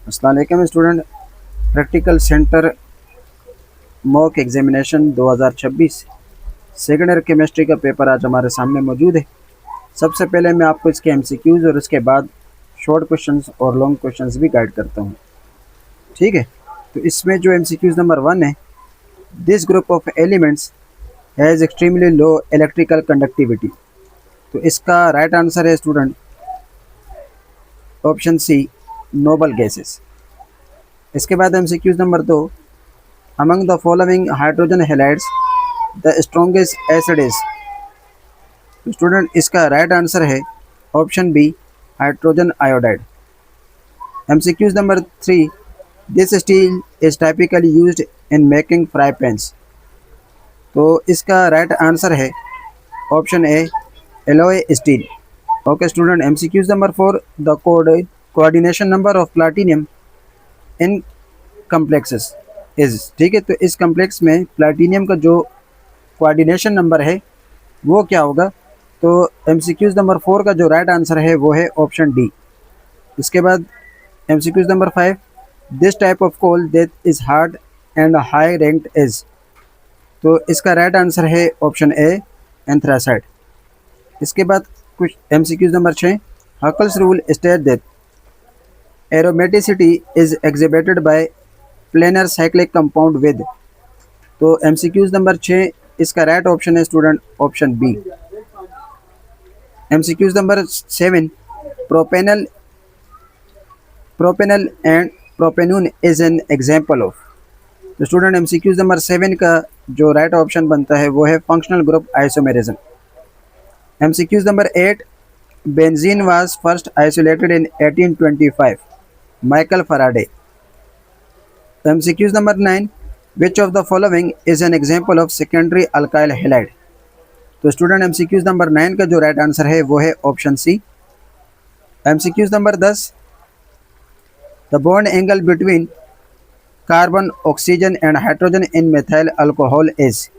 अस्सलाम वालेकुम student. Practical centre mock examination 2026 second year chemistry का पेपर आज हमारे सामने मौजूद है। सबसे पहले मैं आपको इसके एमसीक्यूज़ और उसके बाद शॉर्ट क्वेश्चंस और लॉन्ग क्वेश्चंस भी गाइड करता हूँ। ठीक है, तो इसमें जो एमसीक्यूज़ नंबर 1 है, this group of elements has extremely low electrical conductivity. तो इसका राइट आंसर है student option C, noble gases. इसके बाद MCQs number 2, among the following hydrogen halides the strongest acid is। तो स्टूडेंट इसका राइट आंसर है option B, hydrogen iodide. MCQs number 3, this steel is typically used in making fry pans. तो इसका right answer है option A, alloy steel. Okay student, MCQs number 4, the coordination number of platinum in complexes is. ठीक है, तो इस complex में platinum का जो कोऑर्डिनेशन नंबर है वो क्या होगा? तो एमसीक्यूज नंबर 4 का जो राइट आंसर है वो है ऑप्शन डी। इसके बाद MCQs number 5, this type of coal that is hard and high ranked is. तो इसका राइट आंसर है ऑप्शन ए, एंथ्रासाइड। इसके बाद कुछ MCQs number 6, Huckel's rule state that aromaticity is exhibited by planar cyclic compound with. तो MCQs number 6, इसका right option है student option B. MCQs number 7, propanal propanal and propanone is an example of. तो student MCQs number 7 का जो right option बनता है वो है functional group isomerism. MCQs number 8, benzene was first isolated in 1825, Michael Faraday. MCQs number 9, which of the following is an example of secondary alkyl halide। तो student MCQs number 9 का जो right answer है वो है option C. MCQs number 10, the bond angle between carbon, oxygen and hydrogen in methyl alcohol is.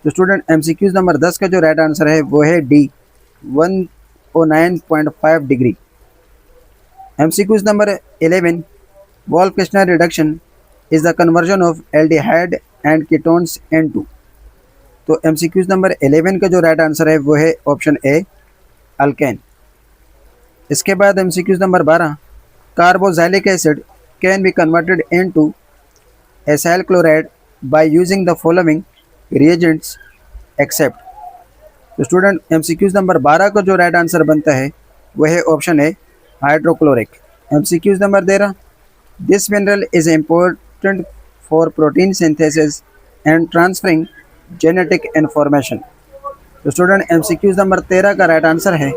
तो student MCQs number 10 का जो right answer है वो है D, 109.5 degree. MCQs number 11, Wolff-Kishner reduction is the conversion of aldehyde and ketones into। तो MCQs number 11 का जो right answer है वो है ऑप्शन ए, अल्केन। इसके बाद MCQs number 12, carboxylic acid can be converted into acyl chloride by using the following reagents except. तो student MCQs number 12 का जो राइट आंसर बनता है वो है option A, hydrochloric. MCQs number 13, this mineral is important for protein synthesis and transferring genetic information. तो student MCQs number 13 का right answer है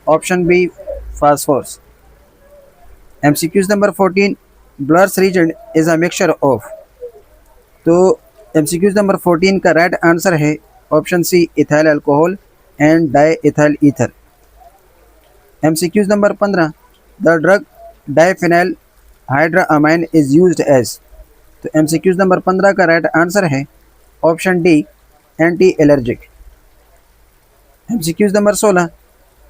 option B, phosphorus. MCQs number 14, blurs reagent is a mixture of. तो MCQs number 14 का right answer है option C, ethyl alcohol and diethyl ether. MCQs number 15, the drug diphenyl hydramine is used as. तो MCQs number 15 का right answer है option D, anti allergic. MCQs number 16,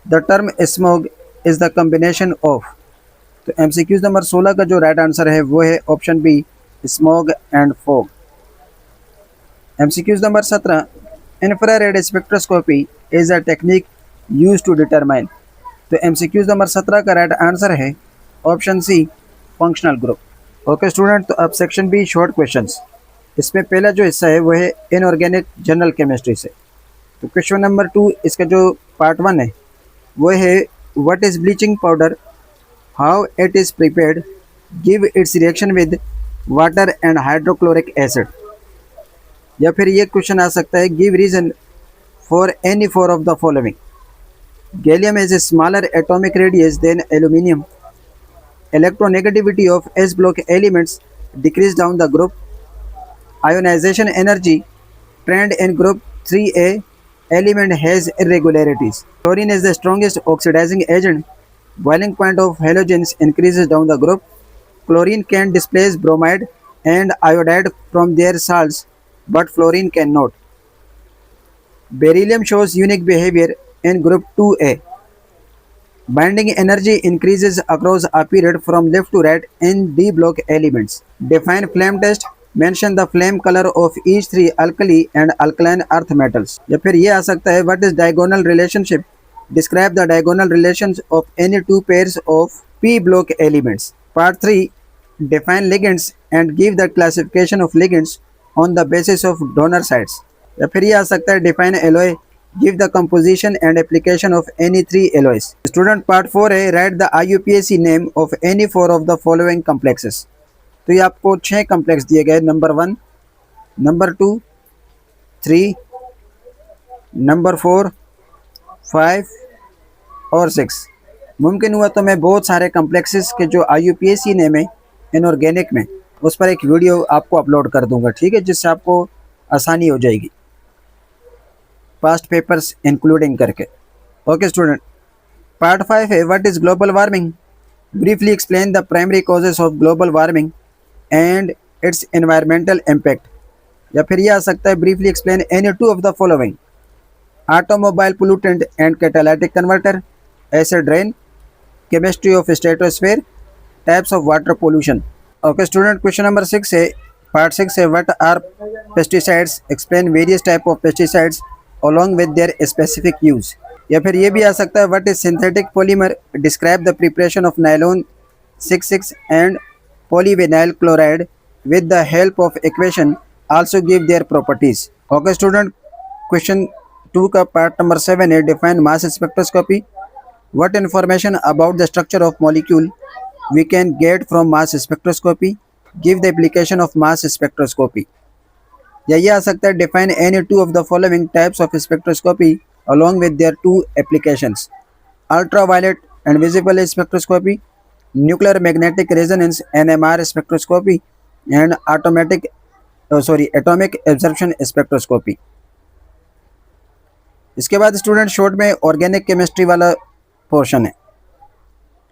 the term smog is the combination of. तो MCQs number 16 का जो right answer है वो है option B, smog and fog. MCQs number 17, infrared spectroscopy is a technique use to determine. तो MCQs number 17 का right answer है option C, functional group. Okay student, तो अब सेक्शन बी, शॉर्ट क्वेश्चंस। इसमें पहला जो हिस्सा है वो है इनऑर्गेनिक जनरल केमिस्ट्री से। तो क्वेश्चन नंबर 2, इसका जो पार्ट 1 है वो है what is bleaching powder, how it is prepared, give its reaction with water and hydrochloric acid. या फिर ये क्वेश्चन आ सकता है, give reason for any four of the following. Gallium has a smaller atomic radius than aluminum. Electronegativity of S block elements decrease down the group. Ionization energy trend in group 3A element has irregularities. Chlorine is the strongest oxidizing agent. Boiling point of halogens increases down the group. Chlorine can displace bromide and iodide from their salts, but fluorine cannot. Beryllium shows unique behavior in group 2A. Binding energy increases across a period from left to right in D block elements. Define flame test. Mention the flame color of each three alkali and alkaline earth metals. या फिर ये आ सकता है what is diagonal relationship? Describe the diagonal relations of any two pairs of P block elements. Part 3. Define ligands and give the classification of ligands on the basis of donor sites. या फिर ये आ सकता है define alloy. Give the composition and application of any three alloys. Student part 4 है write the IUPAC name of any four of the following complexes. तो ये आपको 6 कम्प्लेक्स दिए गए, नंबर 1, नंबर 2, 3, नंबर 4, 5 और 6। मुमकिन हुआ तो मैं बहुत सारे कम्प्लेक्सेस के जो IUPAC नेम है इनऑर्गेनिक में उस पर एक वीडियो आपको अपलोड कर दूंगा, ठीक है, जिससे आपको आसानी हो जाएगी पास्ट पेपर्स इंक्लूडिंग करके। ओके स्टूडेंट, पार्ट 5 है what is global warming. Briefly explain the primary causes of global warming and its environmental impact. या फिर यह आ सकता है briefly explain any two of the following: automobile pollutant and catalytic converter, acid rain, chemistry of stratosphere, types of water pollution. Okay student, question number 6 है part 6 है what are pesticides, explain various type of pesticides along with their specific use। या फिर ये भी आ सकता है what is synthetic polymer, describe the preparation of nylon 66 and polyvinyl chloride with the help of equation, also give their properties। Okay student, question 2 का part number 7 है define mass spectroscopy. what information about the structure of molecule we can get from mass spectroscopy, give the application of mass spectroscopy। या ये आ सकता है define any two of the following types of spectroscopy along with their two applications: ultraviolet and visible spectroscopy, nuclear magnetic resonance NMR spectroscopy and atomic absorption spectroscopy. इसके बाद student short में organic chemistry वाला portion है।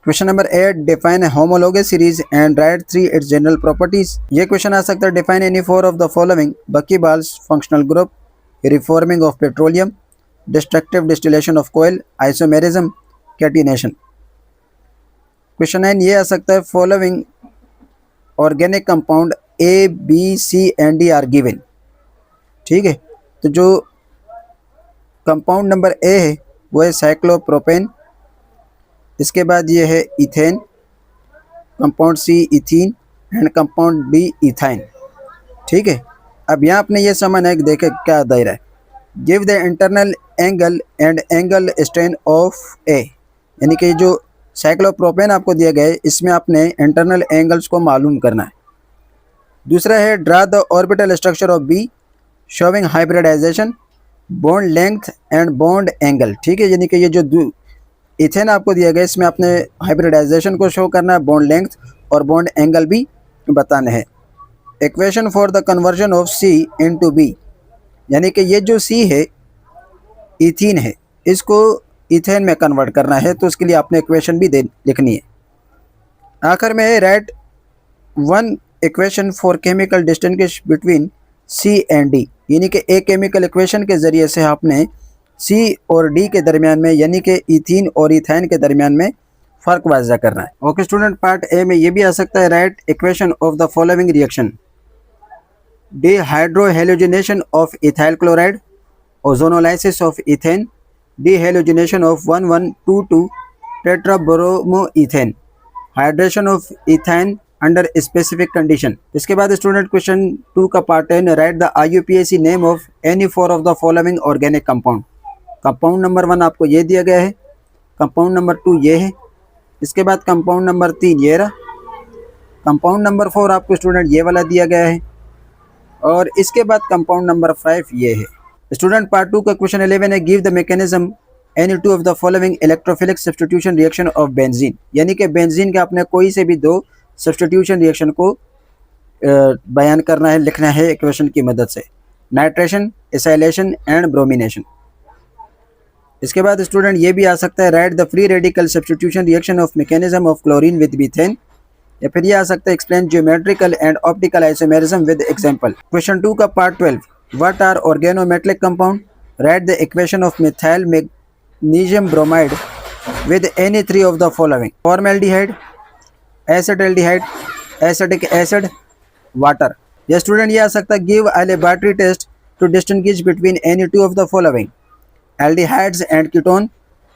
Question number 8 define homologous series and write 3 its general properties. ये question आ सकता है define any four of the following: buckyballs functional group, reforming of petroleum, destructive distillation of coal, isomerism, catenation. Question 9 ये आ सकता है following organic compound A, B, C and D are given. ठीक है, तो जो कंपाउंड नंबर A है वो है साइक्लोप्रोपेन, इसके बाद ये है ethane, compound C ethene and compound D ethyne. ठीक है, अब यहाँ आपने ये समझना है कि देखें क्या दायरा है। Give the internal angle and angle strain of A, यानी कि जो साइक्लोप्रोपेन आपको दिया गया है इसमें आपने इंटरनल एंगल्स को मालूम करना है। दूसरा है draw the orbital structure of B showing hybridisation, bond length and bond angle. ठीक है, यानी कि ये जो इथेन आपको दिया गया इसमें आपने हाइब्रिडाइजेशन को शो करना है, बॉन्ड लेंथ और बॉन्ड एंगल भी बताने हैं। Equation for the conversion of C into B, यानी कि ये जो C है इथीन है, इसको इथेन में कन्वर्ट करना है, तो उसके लिए आपने इक्वेशन भी लिखनी है। आखिर में right one equation for chemical distinguish between C and D, यानी कि एक केमिकल इक्वेशन के ज़रिए से आपने C और D के दरमियान में, यानी कि इथीन और इथाइन के दरमियान में फ़र्क वाज़ा करना है। ओके स्टूडेंट, पार्ट ए में ये भी आ सकता है write equation of the following reaction: dehydrohalogenation of ethyl chloride, ozonolysis of ethene, dehalogenation of 1122 tetrabromoethane, hydration of ethyne under specific condition. इसके बाद स्टूडेंट क्वेश्चन 2 का part 10 write the IUPAC name of any four of the following organic compound. Compound number 1 आपको ये दिया गया है, compound number 2 ये है, इसके बाद कंपाउंड नंबर 3 ये रहा, कंपाउंड नंबर 4 आपको स्टूडेंट ये वाला दिया गया है, और इसके बाद कंपाउंड नंबर 5 ये है। स्टूडेंट पार्ट 2 का क्वेश्चन 11 है give the mechanism any two of the following electrophilic substitution reaction of benzene, यानी कि बेंजीन के आपने कोई से भी 2 सब्स्टिट्यूशन रिएक्शन को बयान करना है, लिखना है इक्वेशन की मदद से: नाइट्रेशन, एसाइलेशन एंड ब्रोमिनेशन। इसके बाद स्टूडेंट ये भी आ सकता है write the free radical substitution reaction of mechanism of chlorine with methane, या फिर ये आ सकता है explain geometrical and optical isomerism with example. Question 2 का part 12 what are organometallic compound, write the equation of methyl magnesium bromide with any three of the following: formaldehyde, acetaldehyde, acetic acid, water. या student ये आ सकता है give a laboratory test to distinguish between any two of the following: aldehydes and ketone,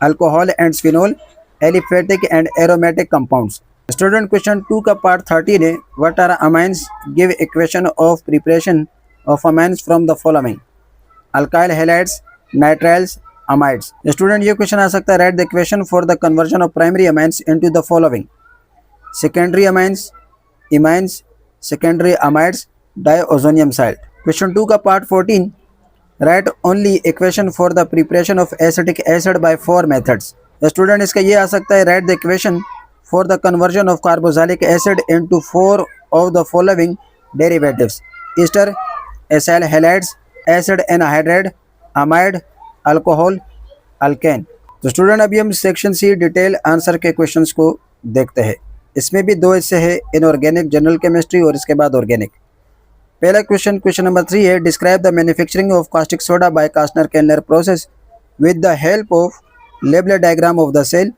alcohol and phenol, aliphatic and aromatic compounds. Student question 2 का part 13 है what are amines, give equation of preparation of amines from the following: alkyl halides, nitriles, amides. Student ये question आ सकता है write the equation for the conversion of primary amines into the following: secondary amines, imines, secondary amides, diazonium salt. Question 2 का part 14 write only equation for the preparation of acetic acid by 4 methods. Student इसका ये आ सकता है write the equation for the conversion of carboxylic acid into 4 of the following derivatives: Easter, acyl halides, acid anhydride, amide, alcohol, alkane. तो student अभी हम section C detail answer के questions को देखते हैं. इसमें भी 2 हिस्से हैं, इनऑर्गेनिक जनरल केमिस्ट्री और इसके बाद ऑर्गेनिक. पहला क्वेश्चन नंबर 3 है describe the manufacturing of caustic soda by Castner Kellner process with the help of label diagram of the cell.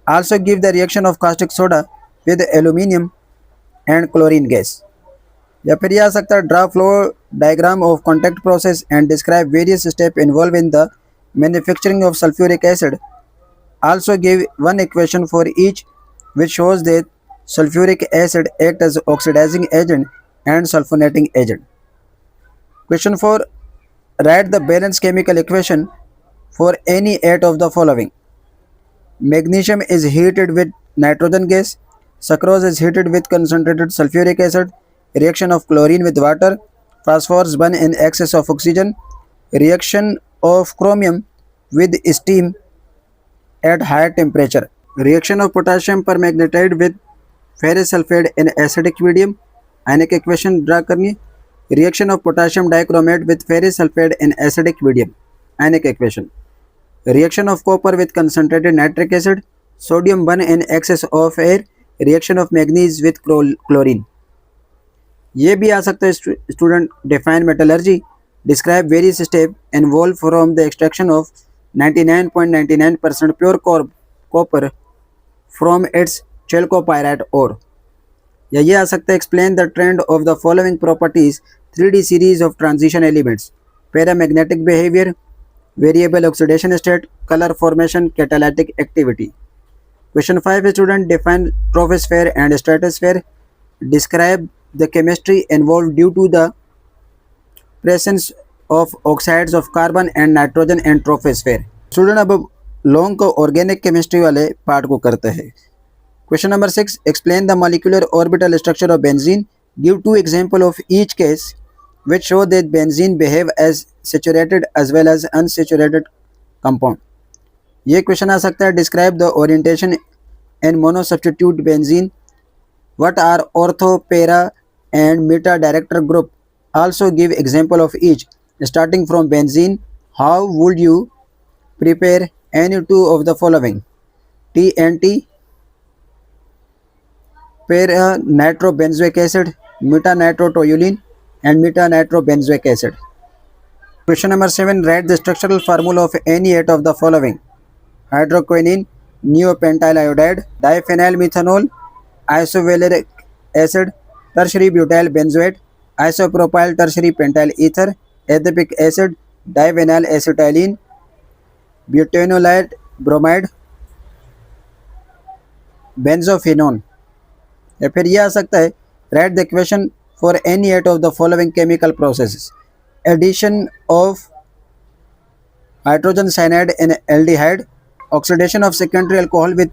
Also give the reaction of caustic soda with aluminium and chlorine gas. या फिर यह आ सकता है draw flow diagram of contact process and describe various step involve in the manufacturing of sulphuric acid. Also give one equation for each which shows that sulfuric acid act as oxidizing agent and sulfonating agent. Question 4 write the balanced chemical equation for any 8 of the following: magnesium is heated with nitrogen gas, sucrose is heated with concentrated sulfuric acid, reaction of chlorine with water, phosphorus burn in excess of oxygen, reaction of chromium with steam at higher temperature, reaction of potassium permagnetite with ferrous sulfide in acidic medium. Ionic equation draw करनी. reaction of potassium dichromate with ferrous sulfide in acidic medium. Ionic equation. reaction of copper with concentrated nitric acid, sodium burn in excess of air, reaction of manganese with chlorine. ये भी आ सकता है student define metallurgy, describe various step involve from the extraction of 99.99% pure copper from its chalcopyrite ore. या ये आ सकता है explain the trend of the following properties 3D series of transition elements: paramagnetic behaviour, variable oxidation state, colour formation, catalytic activity. Question 5 student define troposphere and stratosphere, describe the chemistry involve due to the presence of oxides of carbon and nitrogen and troposphere. Student अब long को organic chemistry वाले part को करते हैं. Question number 6 explain the molecular orbital structure of benzene, give 2 example of each case which show that benzene behave as saturated as well as unsaturated compound. ये question आ सकता है describe the orientation in monosubstitute benzene, what are ortho, para and meta director group, also give example of each. Starting from benzene, how would you prepare any 2 of the following: TNT, para nitrobenzoic acid, metanitrotoluene and metanitrobenzoic acid. Question number 7 write the structural formula of any 8 of the following: hydroquinone, neopentyl iodide, diphenyl methanol, isovaleric acid, tertiary butyl benzoate, isopropyl tertiary pentyl ether, adipic acid, divinyl acetylene, butanolide bromide, benzophenone. या फिर यह आ सकता है write the equation for any 8 of the following chemical processes: addition of hydrogen cyanide in aldehyde, oxidation of secondary alcohol with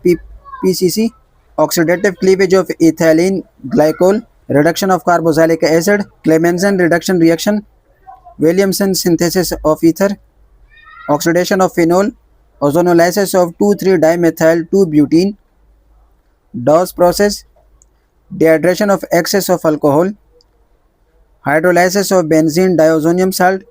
PCC, oxidative cleavage of ethylene glycol, reduction of carboxylic acid, Clemmensen reduction reaction, Williamson synthesis of ether, oxidation of phenol, ozonolysis of 2,3-dimethyl 2-butene, Dawes process, dehydration of excess of alcohol, hydrolysis of benzene diazonium salt,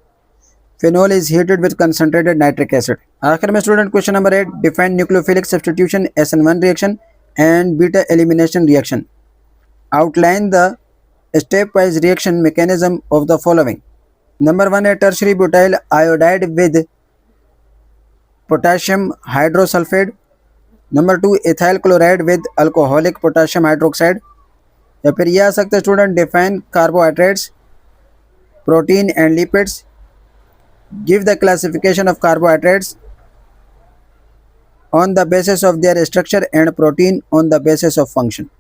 phenol is heated with concentrated nitric acid. आखिर में student question number 8 define nucleophilic substitution SN1 reaction and beta elimination reaction. Outline the step wise reaction mechanism of the following. Number 1 है tertiary butyl iodide with potassium hydrosulfide, number 2 ethyl chloride with alcoholic potassium hydroxide. या फिर ये आ सकता है student, define carbohydrates, protein and lipids, give the classification of carbohydrates on the basis of their structure and protein on the basis of function।